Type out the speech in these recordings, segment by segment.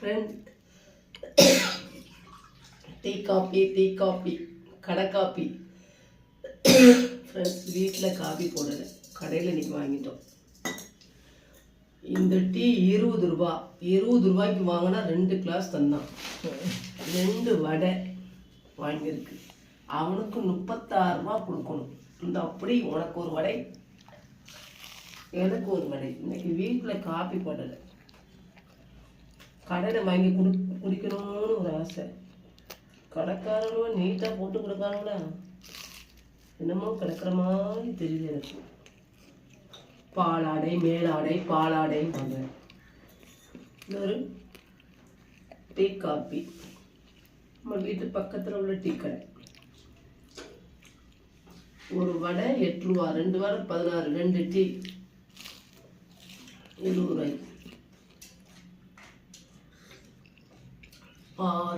Friend. Tea coffee கடை coffee. Friends, வீட்டில் coffee போடலை, கடையில் இன்றைக்கி வாங்கிட்டோம். இந்த டீ 20 ரூபா. 20 ரூபாய்க்கு வாங்கினா 2 கிளாஸ் தந்தான். 2 வடை வாங்கியிருக்கு. அவனுக்கு 36 ரூபா கொடுக்கணும். இந்த அப்படி உனக்கு ஒரு வடை, எனக்கு ஒரு வடை. இன்னைக்கு வீட்டில் காபி போடலை, கடையில் வாங்கி குடிக்கணும்னு ஒரு ஆசை. கடைக்காரனும் நீட்டாக போட்டு கொடுக்கானுங்களா, என்னமோ கிடக்கிற மாதிரி தெரியுது எனக்கு. பாலாடை மேலாடை பாலாடை வாங்க. இன்னொரு டீ காபி, நம்ம வீட்டு பக்கத்தில் உள்ள டீ கடை. ஒரு வடை 8 ரூபா, 2 வடை 16, 2 டீ 20 ரூபாய்க்கு.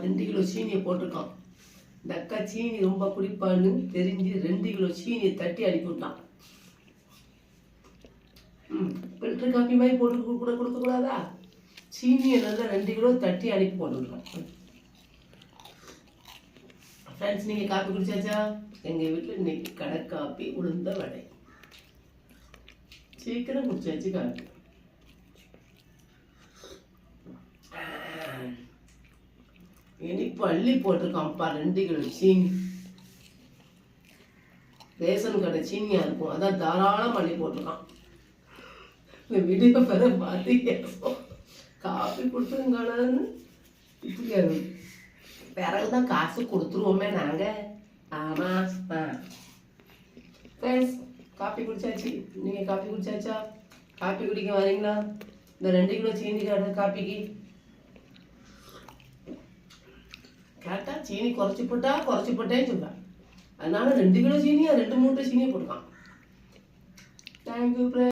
2 கிலோ சீனியை போட்டிருக்கான். இந்த அக்கா சீனி ரொம்ப குடிப்பான்னு தெரிஞ்சு 2 கிலோ சீனியை தட்டி அனுப்பிவிட்டான். ஃபில்டர் காப்பி மாதிரி போட்டு கூட கொடுக்கக்கூடாதா? சீனியை நல்லா 2 கிலோ தட்டி அனுப்பி போட்டுவிட்றான். ஃப்ரெண்ட்ஸ், நீங்கள் காப்பி குடிச்சாச்சா? எங்கள் வீட்டில் இன்னைக்கு கடை காப்பி உளுந்த வடை. சீக்கிரம் குடிச்சாச்சு காப்பி. இனிப்பு அள்ளி போட்டிருக்கான்ப்பா. 2 கிலோ சீனி. ரேஷன் கடை சீனியா இருக்கும், அதான் தாராளம் அள்ளி போட்டிருக்கான். இந்த வீடியோ பெற பார்த்து காப்பி கொடுத்துருங்கன்னு இப்படி பிறகுதான் காசு கொடுத்துருவோமே நாங்கள். ஆமாம் ஃப்ரெண்ட்ஸ், காப்பி குடிச்சாச்சு. நீங்கள் காப்பி குடிச்சாச்சா? காப்பி குடிக்க வரீங்களா? இந்த 2 கிலோ சீனி காப்பிக்கு கேட்டால் சீனி குறைச்சி போட்டேன்னு சொல்லுவேன். அதனால 2 கிலோ சீனியா 2 மூட்டை சீனியை போட்டுக்கான். Thank you friends.